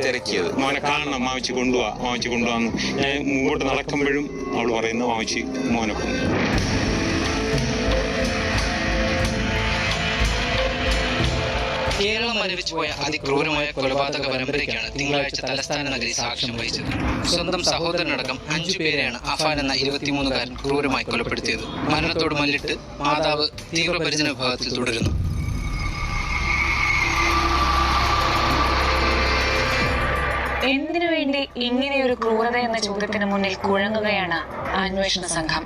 തിരക്കിയത്. മോനെ കാണണം, മാമിച്ച് കൊണ്ടുപോകാന്ന്. ഞാൻ മുമ്പോട്ട് നടക്കുമ്പോഴും അവൾ പറയുന്നു മാമിച്ച് മോനെ കൊണ്ടു. കേരളം മരവിച്ചു പോയ അതിക്രൂരമായ കൊലപാതക പരമ്പരയ്ക്കാണ് തിങ്കളാഴ്ച തലസ്ഥാന നഗരി സാക്ഷ്യം വഹിച്ചത്. സ്വന്തം സഹോദരനടക്കം 5 പേരെയാണ് അഫാൻ എന്ന 23-കാരൻ ക്രൂരമായി കൊലപ്പെടുത്തിയത്. മരണത്തോട് മല്ലിട്ട് മാതാവ് തീവ്രപരിചരണ വിഭാഗത്തിൽ തുടരുന്നു. എന്തിനു വേണ്ടി ഇങ്ങനെയൊരു ക്രൂരത എന്ന ചോദ്യത്തിന് മുന്നിൽ കുഴങ്ങുകയാണ് അന്വേഷണ സംഘം.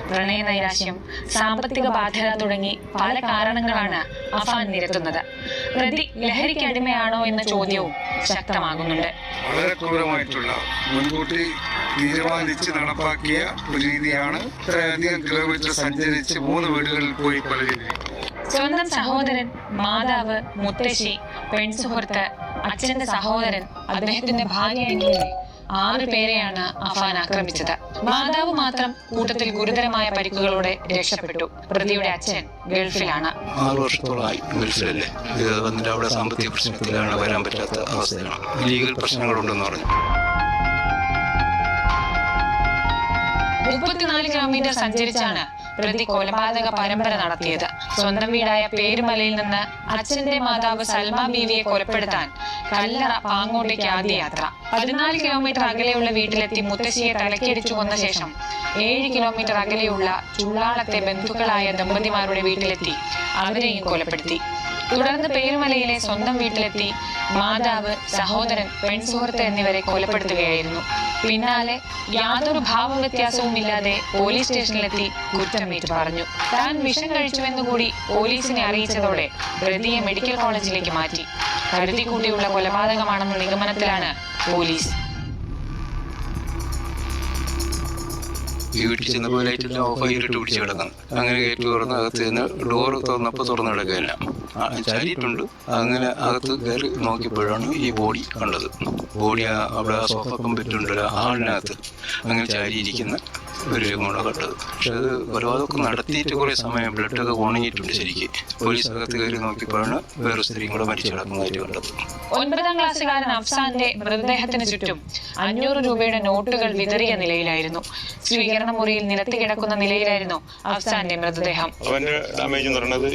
പ്രണയ നൈരാശ്യം, സാമ്പത്തിക ബാധ്യത തുടങ്ങി പല കാരണങ്ങളാണ് അഫാൻ നിരത്തുന്നത്. പ്രതി ലഹരിക്ക് അടിമയാണോ എന്ന ചോദ്യവും ശക്തമാകുന്നുണ്ട്. വളരെ ക്രൂരമായിട്ടുള്ള മുൻകൂട്ടി തീരുമാനിച്ച് നടപ്പാക്കിയ ഒരു രീതിയാണ്. ഇത്രയധികം കിലോമീറ്റർ സഞ്ചരിച്ച് 3 വീടുകളിൽ പോയി കൊല ചെയ്തിരിക്കുന്നത്. സ്വന്തം സഹോദരൻ, മാതാവ്, മുത്തശ്ശി, പെൺസുഹൃത്ത്, അച്ഛന്റെ സഹോദരൻ, അദ്ദേഹത്തിന്റെ ഭാര്യ എന്നിങ്ങനെ 6 പേരെയാണ് അഫാൻ ആക്രമിച്ചത്. മാതാവ് മാത്രം കൂട്ടത്തിൽ ഗുരുതരമായ പരിക്കുകളോടെ രക്ഷപ്പെട്ടു. പ്രതിയുടെ അച്ഛൻ ഗൾഫിലാണ്. 6 വർഷത്തോളമായി ഗൾഫിലല്ലേ. വന്നിട്ട് അവിടെ സാമ്പത്തിക പ്രശ്നത്തിലാണ്, വരാൻ പറ്റാത്ത അവസ്ഥയാണ്. ലീഗൽ പ്രശ്നങ്ങളുണ്ടെന്ന് പറഞ്ഞു. 34 കിലോമീറ്റർ സഞ്ചരിച്ചാണ് പ്രതി കൊലപാതക പരമ്പര നടത്തിയത്. സ്വന്തം വീടായ പേരുമലയിൽ നിന്ന് അച്ഛന്റെ മാതാവ് സൽമ ബീവിയെ കൊലപ്പെടുത്താൻ കല്ലറ പാങ്ങോട്ടേക്ക് ആദ്യ യാത്ര. 14 കിലോമീറ്റർ അകലെയുള്ള വീട്ടിലെത്തി മുത്തശ്ശിയെ തലക്കടിച്ചു കൊന്ന ശേഷം 7 കിലോമീറ്റർ അകലെയുള്ള ചുള്ളാളത്തെ ബന്ധുക്കളായ ദമ്പതിമാരുടെ വീട്ടിലെത്തി അവരെയും കൊലപ്പെടുത്തി. തുടർന്ന് പേരുമലയിലെ സ്വന്തം വീട്ടിലെത്തി മാതാവ്, സഹോദരൻ, പെൺസുഹൃത്ത് എന്നിവരെ കൊലപ്പെടുത്തുകയായിരുന്നു. പിന്നാലെ യാതൊരു ഭാവവ്യത്യാസവും ഇല്ലാതെ പോലീസ് സ്റ്റേഷനിലെത്തി കുറ്റമേറ്റു പറഞ്ഞു. താൻ വിഷം കഴിച്ചുവെന്നുകൂടി പോലീസിനെ അറിയിച്ചതോടെ പ്രതിയെ മെഡിക്കൽ കോളേജിലേക്ക് മാറ്റി. കരുതിക്കൂട്ടിയുള്ള കൊലപാതകമാണെന്ന നിഗമനത്തിലാണ് പോലീസ്. വീട്ടിൽ ചെന്നപ്പോൾ ലൈറ്റെല്ലാം ഓഫായി ഇരുട്ട് പിടിച്ച് കിടക്കണം. അങ്ങനെ ഗേറ്റ് തുറന്ന് അകത്ത് നിന്ന് ഡോറ് തുറന്നപ്പോൾ തുറന്നു കിടക്കുകയില്ല, ചാരിയിട്ടുണ്ട്. അങ്ങനെ അകത്ത് കയറി നോക്കിയപ്പോഴാണ് ഈ ബോഡി കണ്ടത്. ബോഡി അവിടെ ആ സോഫ കമ്പിട്ടുണ്ടല്ലോ, ഹാളിനകത്ത് അങ്ങനെ ചാരിയിരിക്കുന്ന ഒരു രംഗമാണ് കണ്ടത്. പക്ഷെ അത് കൊലപാതകമൊക്കെ നടത്തിയിട്ട് കുറേ സമയം ബ്ലഡൊക്കെ ഉണങ്ങിയിട്ടുണ്ട് ശരിക്കും. പോലീസ് അകത്ത് കയറി നോക്കിയപ്പോഴാണ് വേറെ സ്ത്രീയും കൂടെ മരിച്ചു കിടക്കുന്നതായിട്ട് കണ്ടത്. 9ാം ക്ലാസ്സുകാരൻ അഫ്സാന്റെ മൃതദേഹത്തിന് ചുറ്റും 500 രൂപയുടെ നോട്ടുകൾ വിതറിയ നിലയിലായിരുന്നു. സ്വീകരണ മുറിയിൽ നിലത്ത് കിടക്കുന്ന നിലയിലായിരുന്നു അഫ്സാന്റെ മൃതദേഹം. അവന്റെ ഡാമേജ് എന്ന് പറയുന്നത്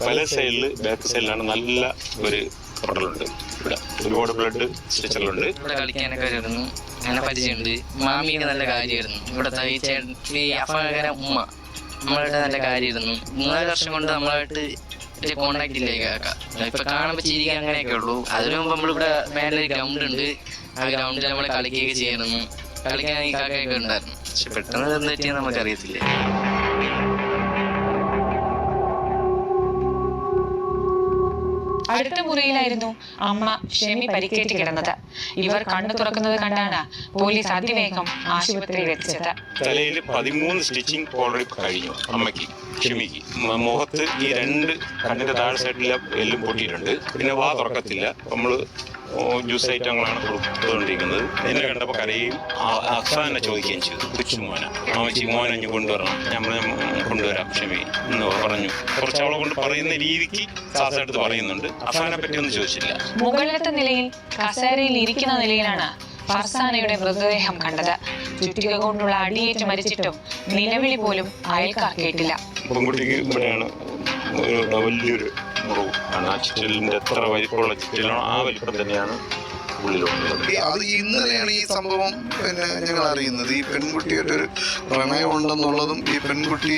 പല സൈഡില്, ബാക്ക് സൈഡിലാണ് നല്ല ഒരു പൊട്ടലുണ്ട്. ഇവിടെ ഒരുപാട് ബ്ലഡ് സ്റ്റിച്ചറിലുണ്ട്. ഇവിടെ കളിക്കാനൊക്കെ വരുന്നു, അങ്ങനെ പരിചയമുണ്ട്. മാമിയൊക്കെ നല്ല കാര്യമായിരുന്നു. ഇവിടുത്തെ ഈ ചേട്ടൻ ഈ അഫാന ഉമ്മ നമ്മളായിട്ട് നല്ല കാര്യമായിരുന്നു. 3 വർഷം കൊണ്ട് നമ്മളായിട്ട് കോണ്ടാക്ട് ഇല്ലേക്ക് ആക്കാം. ഇപ്പൊ കാണുമ്പോൾ ചിരിക്കുക അങ്ങനെയൊക്കെ ഉള്ളൂ. അതിനു മുമ്പ് നമ്മളിവിടെ മേലൊരു ഗ്രൗണ്ട് ഉണ്ട്. ആ ഗ്രൗണ്ടിൽ നമ്മൾ കളിക്കുകയൊക്കെ ചെയ്യണം. കളിക്കാൻ ഈ കാക്കയൊക്കെ ഉണ്ടായിരുന്നു. പക്ഷെ പെട്ടെന്ന് എന്ത് പറ്റിയെന്ന് നമുക്കറിയത്തില്ല. അടുത്ത മുറിയിലായിരുന്നു അമ്മ ഷെമി പരിക്കേറ്റ് കിടന്നത്. ഇവർ കണ്ണു തുറക്കുന്നത് കണ്ടാണ് പോലീസ് അതിവേഗം ആശുപത്രിയിൽ എത്തിച്ചത്. തലയിൽ 13 സ്റ്റിച്ചിങ് ഓൾറെഡി കഴിഞ്ഞു അമ്മയ്ക്ക്, ഷെമിക്ക്. മുഖത്ത് ഈ 2 കണ്ണിന്റെ താഴെ സൈഡിലെ എല്ലും പൊട്ടിയിട്ടുണ്ട്. പിന്നെ വാ തുറക്കത്തില്ല. നമ്മള് ജ്യൂസ് ഐറ്റങ്ങളാണ് കൊടുത്തുകൊണ്ടിരിക്കുന്നത്. എന്നെ കണ്ടപ്പോൾ കരയും അഫ്സാനെ ചോദിക്കുകയും ചെയ്തു. കൊച്ചുമോന മാമച്ചി മോനെ കൊണ്ടുവരണം, നമ്മൾ കൊണ്ടുവരാം ക്ഷമി എന്ന് പറഞ്ഞു. കുറച്ച് അവളെ കൊണ്ട് പറയുന്ന രീതിക്ക് സാസെടുത്ത് പറയുന്നുണ്ട്. അഫ്സാനെ പറ്റി ഒന്നും ചോദിച്ചില്ല. മുകളിലത്തെ നിലയിൽ കസേരയിൽ ഇരിക്കുന്ന നിലയിലാണ് ഫർസാനയുടെ മൃതദേഹം കണ്ടത്. ചുറ്റിക കൊണ്ടുള്ള അടിയേറ്റ് മരിച്ചിട്ടും നിലവിളി പോലും അയൽക്കാർ കേട്ടില്ല. പെൺകുട്ടിക്ക് ഇവിടെയാണ് വലിയൊരു മുറിവ് ആണ്. ആ ചുറ്റലിന്റെ എത്ര വലിപ്പമുള്ള ചുറ്റലാണോ ആ വലിപ്പം തന്നെയാണ് ഉള്ളിലുള്ളത്. അത് ഇന്നലെയാണ് ഈ സംഭവം ഞങ്ങൾ അറിയുന്നത്. ഈ പെൺകുട്ടിയുടെ ഒരു പ്രണയം ഉണ്ടെന്നുള്ളതും ഈ പെൺകുട്ടി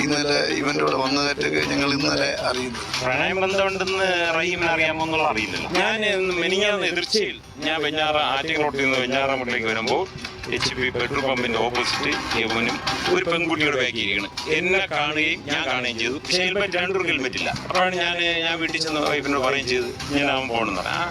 ഇന്നലെ ഇവന്റെ കൂടെ വന്നതായിട്ടൊക്കെ ഞങ്ങൾ ഇന്നലെ അറിയുന്നു. പ്രണയം ബന്ധമുണ്ടെന്ന് റഹീമിന് അറിയാമോ എന്നുള്ള അറിയില്ലല്ലോ. ഞാൻ മെനിങ്ങാന്ന് എതിർച്ചയിൽ ഞാൻ ആറ്റിങ്ങൽ റോട്ടിൽ നിന്ന് വെഞ്ഞാറമൂട്ടിലേക്ക് വരുമ്പോൾ HP പെട്രോൾ പമ്പിന്റെ ഓപ്പോസിറ്റ് ഇവനും ഒരു പെൺകുട്ടിയുടെ ബാക്കി ഇരിക്കണം. എന്നെ കാണുകയും ഞാൻ കാണുകയും ചെയ്തു. പക്ഷേ ഹെൽമെറ്റ് 2 ഹെൽമെറ്റ് ഇല്ല. അപ്പോഴാണ് ഞാൻ വീട്ടിൽ ചെന്ന് വൈഫിനോട് പറയുകയും ചെയ്ത് ഞാൻ അവൻ പോകണമെന്ന് പറഞ്ഞു.